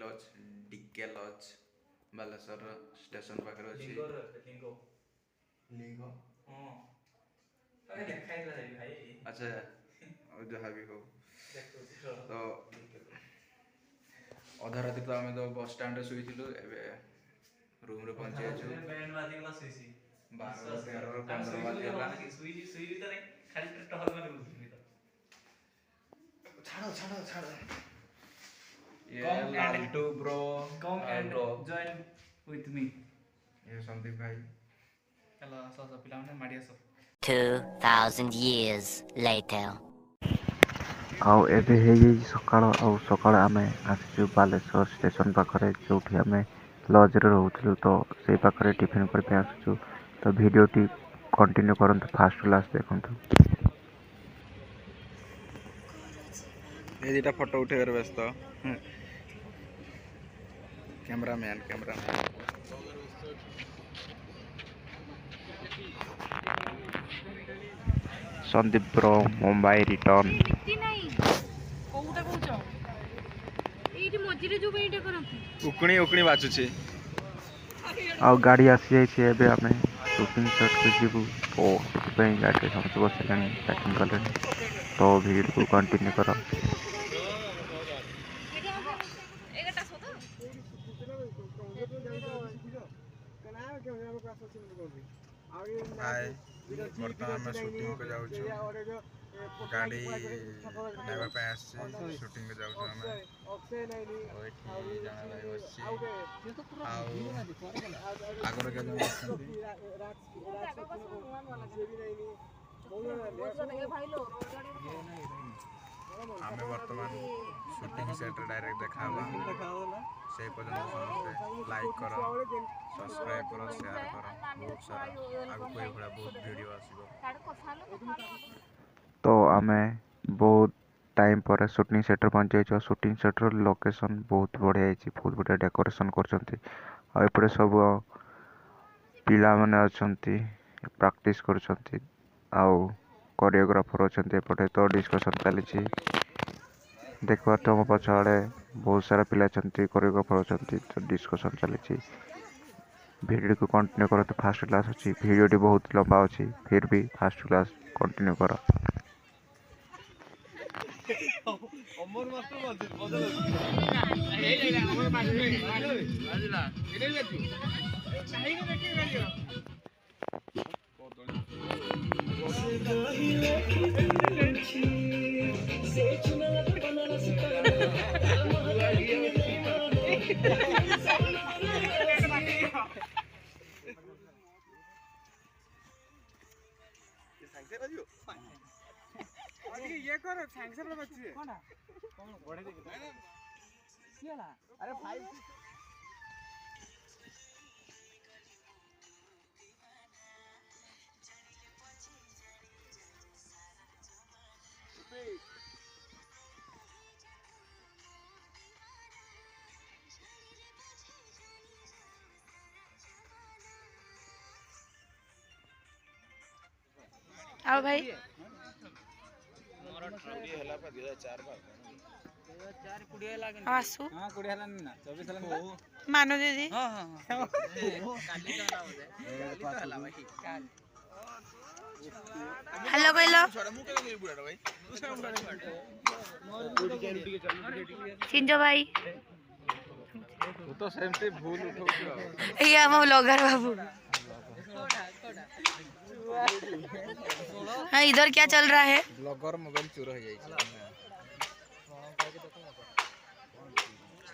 Laws DK lodge Baleshwar station पाखरे अछि लिंग अच्छा जहाँ भी हो तो अधा राति तो आम तो बस स्टैंड शुई रूम रे पहुंची जाइछु 12 13 15 बाजिगला छाड़ो छाड़ो छाड़ो ये लालटू bro Come and join with me. ये संदीप भाई चलो आसो आसो पिला माने माडी आसो 2000 years later. ଆଉ ଏବେ ହେଇଯାଇଛି ସକାଳ ଆଉ ସକାଳ ଆମେ ଆସିଛୁ ବାଲେଶ୍ୱର ଷ୍ଟେସନ ପାଖରେ ଯେଉଁଠି ଆମେ ଲଜ୍ରେ ରହୁଥିଲୁ ତ ସେଇ ପାଖରେ ଟିଫିନ୍ କରିବା ପାଇଁ ଆସୁଛୁ ତ ଭିଡ଼ିଓଟି କଣ୍ଟିନ୍ୟୁ କରନ୍ତୁ ଫାଷ୍ଟରୁ ଲାଷ୍ଟ ଦେଖନ୍ତୁ। ये दुटा फोटो उठेबार व्यस्त cameraman Sandeep bro Mumbai return. उकणी उकणी बाचुची ଆଉ ଗାଡ଼ି ଆସିଯାଇଛି ଏବେ ଆମେ ସୁଟିଂ ସେଟ୍କୁ ଯିବୁ ତ ସେଥିପାଇଁ ଗାଡ଼ିରେ ସମସ୍ତେ ବସିଲେଣି ପ୍ୟାକିଂ କଲେଣି ତ ଭିଡ଼ିଓକୁ କଣ୍ଟିନ୍ୟୁ କର। हाय बर्तमान में शूटिंग को जाऊँ गाड़ी नाइबा पे आसी शूटिंग को जाऊँ आम जन भाई बस आगर के आम बर्तमान शूटिंग सेट डायरेक्ट देखा से पर्यटन समस्ते लाइक कर सब्सक्राइब कर शेयर कर बहुत सारा आगे कोई भाया बहुत वीडियो आसीबो। तो आमे बहुत टाइम पर शूटिंग सेटर पहुंच जाइए। शूटिंग सेटर लोकेशन बहुत बढ़िया है, बहुत बढ़िया डेकोरेशन करछंती आ एपटे सब पिला माने अछंती प्रैक्टिस करछंती आ कोरियोग्राफर अछंती एपटे तो डिस्कशन चली देखबार तो मो पछाड़े बहुत सारा पिला अछंती कोरियोग्राफर अछंती तो डिस्कशन चली। वीडियो को कंटिन्यू करो तो फास्ट क्लास अच्छी वीडियो बहुत लंबा अच्छी फिर भी फास्ट क्लास कंटिन्यू करो। ये करो सैंक्शन में बच्चे कोना बढ़े दे कियाला अरे 5 आओ भाई आसु मानो दीदी हेलो कहलो सिंजो भाई तो सेमती भूल उठो ये हम ब्लॉगर बाबू। हाँ इधर क्या चल रहा है? ब्लॉगर मोबाइल चोर हो जाई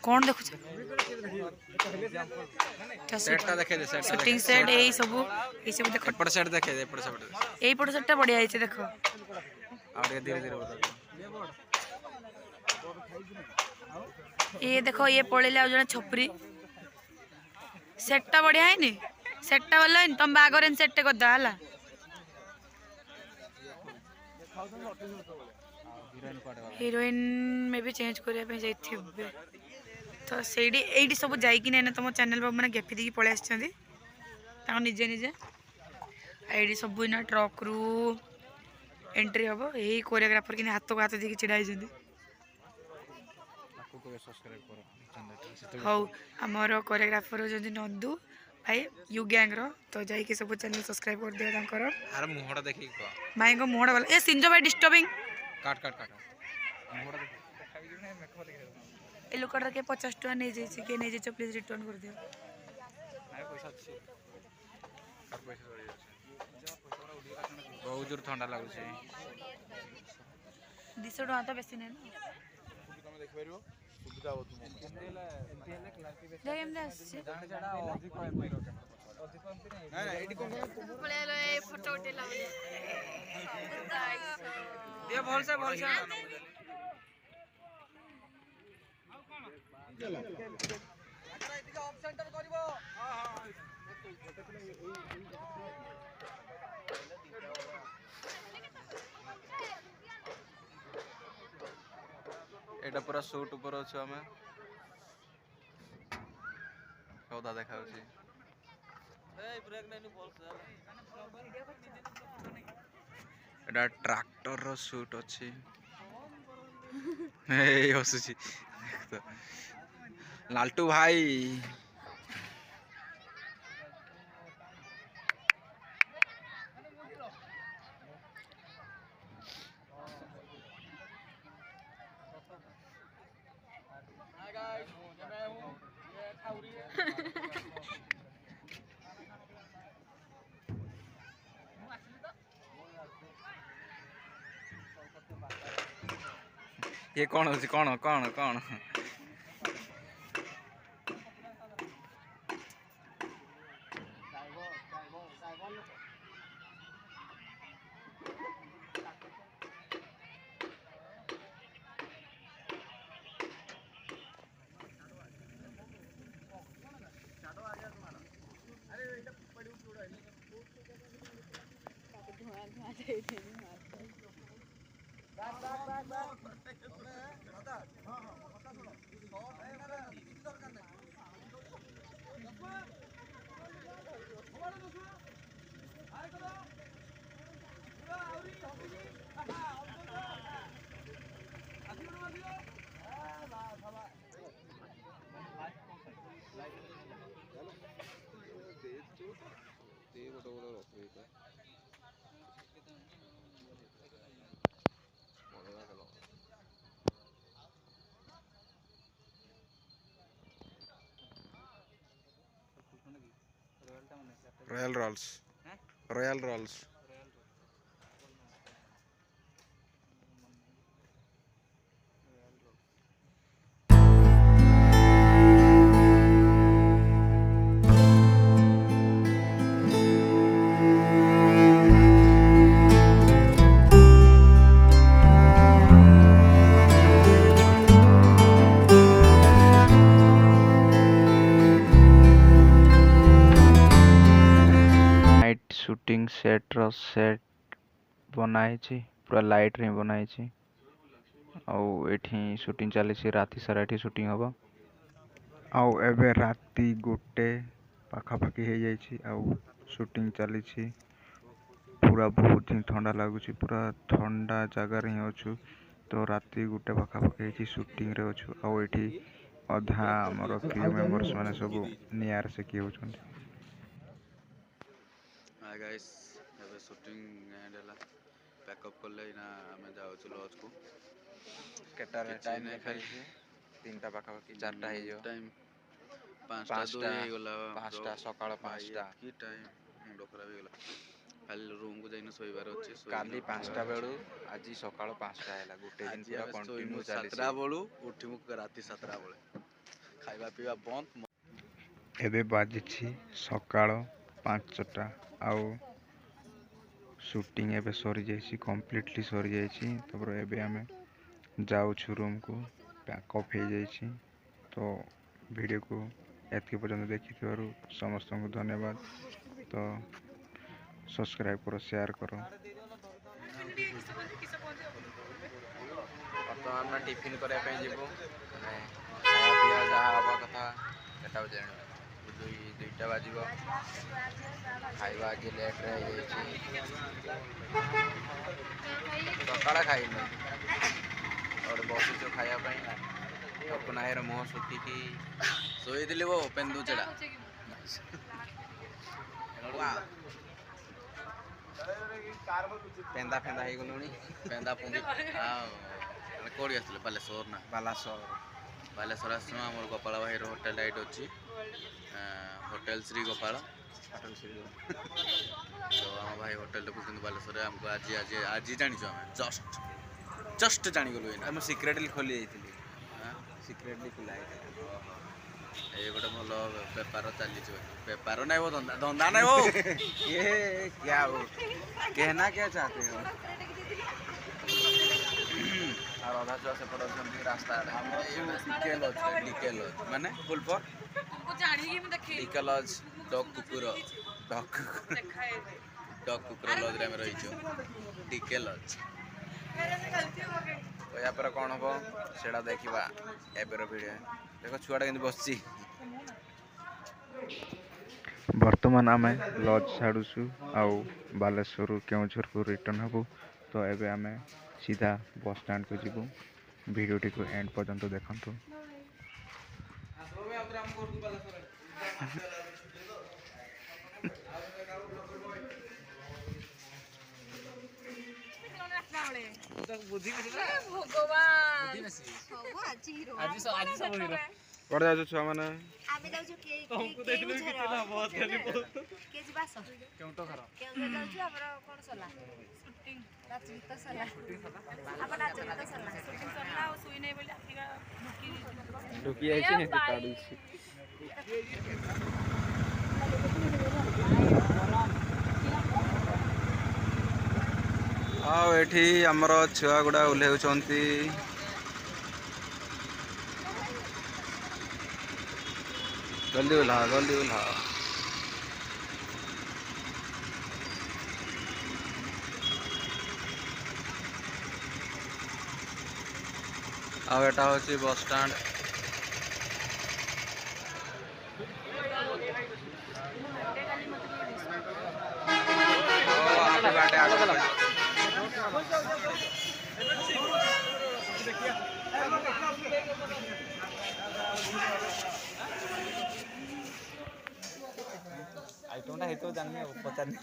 कौन देखु सेटटा देखे दे सेट शूटिंग सेट यही सब देखो एपट सेट देखे दे एपट सेट यही पट सेटटा बढ़िया है देखो और धीरे धीरे बता ये देखो ये पड़ेले आ जने छपरी सेटटा बढ़िया है नी सेटटा वाला तुम बागर इन सेट कर दा हला हीरोइन में भी चेंज करिया पे जाइथि तो सेडी एडी सब जाई कि नै तुम चैनल पर माने गेफी दी पळे आछथि ता निजे निजे एडी सब ना ट्रक रु एंट्री हबो एही कोरियोग्राफर कि हाथ को हाथ दी चिड़ाई जंदी सब्सक्राइब करो चैनल हौ आमर कोरियोग्राफर होजंती नंदू भाई यू गैंग रो तो जाइके सब चैनल सब्सक्राइब कर दियो तांकर अरे मुहड़ा देखि को माई को मोड़ वाला ए सिंजो भाई डिस्टर्बिंग काट काट काट मुहड़ा देखि ए लोकटा के 50 टका नै जाई के नै जाई प्लीज रिटर्न कर दियो नाय पैसा अछि और पैसा सरी अछि बहुत जोर ठंडा लागु छै 200 टका तो बेसी नै ना तुम देख परियो सुविधा हो तुम देख एमने आछे अधिक ना एडी कोन पळे लो ए फोटो उठेला दे भल से एटा पूरा शूट ऊपर अछि हमें कौदा देखा अछि एटा ट्रैक्टर रो शूट अछि ए हसुची लालटू भाई ये कौन होची कौन कौन कौन Royal Rolls Royal Rolls shooting set रो सेट बनाई पूरा लाइट रे बनाई आउ एठी शूटिंग चली राति सारा एठी शूटिंग हबो आउ एबे राति गोटे पाखापाखी हो जाइए आउ शूटिंग चली पूरा बहुत ही ठंडा लगुच पूरा ठंडा जगार ही अच्छु तो राति गोटे पाखापाखी शूटिंग रे अच्छु आउ एठी अधा आमर क्रू मेंबर्स माने सब नियार से किए होछन हाय गाइस एबे शूटिंग एंड हला पैकअप करले ना हमें जाउ छ लॉज को केटा रे टाइम देखाई छी 3टा पाखापाखी 4टा हे जो टाइम 5टा 2 हे गेला 5टा सकाळ 5टा की टाइम मुंड खराब हे गेला खाली रूम को जाइना सोइबार अछि काली 5टा बेळू आजी सकाळ 5टा हैला गुटे दिन पूरा कंटिन्यू चली 7टा बेळू उठिमु राति 7टा बेले खाइबा पीबा बंद एबे बाजी छी सकाळ 5टा आउ शूटिंग एबे सरी जाइए कम्प्लीटली सरी जाइए तब एबे आमे जाऊ रूम को पैकअप हो जाइए तो वीडियो को एतके पर्यंत देखि समस्त को धन्यवाद तो सब्सक्राइब करो शेयर करो बर्तमान टिफिन करने पे जीवो खाया पिया जहाँ हवा कथा सेटा जान दुईटा बाजिब खाइबा आज लेट रे सकाळ खाइन और बसुच खाया अपना हेर मुह सुखिकी शोली वो पेन्दुचेड़ा पेंदा फेंदा हो गलुणी पेंदा पुंगी कौड़ी आसले बालेश्वर ना बालेश्वर आस आम गोपाल भाई होटेल एट अच्छी होटेल श्री गोपाल तो आम भाई होटेल बुकिंग बालेश्वर आमको आज आज आज जानी आम जस्ट जागलु आम सिक्रेटली खोली जाइली सिक्रेटली खोला ये गोटे भल बेपार चली बेपार नहीं वो धंदा धंदा नहीं वो ये क्या हो कहना क्या चाहते हो और अधा छुआ से रास्ता डीके लज माने फुल फॉर डीके लज डग कुकुर लज रे रही डीके लज तो या पर कौन हम सेटा देखा एबर भिडियो देख छुआटा के बस बर्तमान आम लज छाड़ुछु आउ बालेश्वर केउझर को रिटर्न हबु तो एबे आम सीधा बस स्टैंड को जीवु वीडियोटी को एंड पर्यंत देखंतु कौन जाऊ छुआ मैंने आमे जाउछु तुमको देखलु कि केला बहुत खाली के जिबास केउटो घर केउ जाउछु हमर कोन सला शूटिंग नाच गीत सला अपन नाच गीत सला शूटिंग सला ओ सुई नै बोली आफिका ढुकी आइछि ने काडू छी आओ एठी हमर छुआ गुडा उलेउछंती जल्दी उल्हा आउ एटा होची बस स्टैंड हैप्पी बर्थडे आइटमटा हेतो जानि पचारनी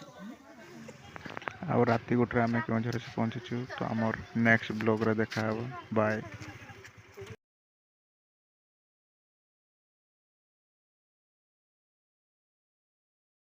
आउ राति गोटे आम केउझर से पहुँचीचु तो आमर नेक्स्ट ब्लॉग रे देखा बाय।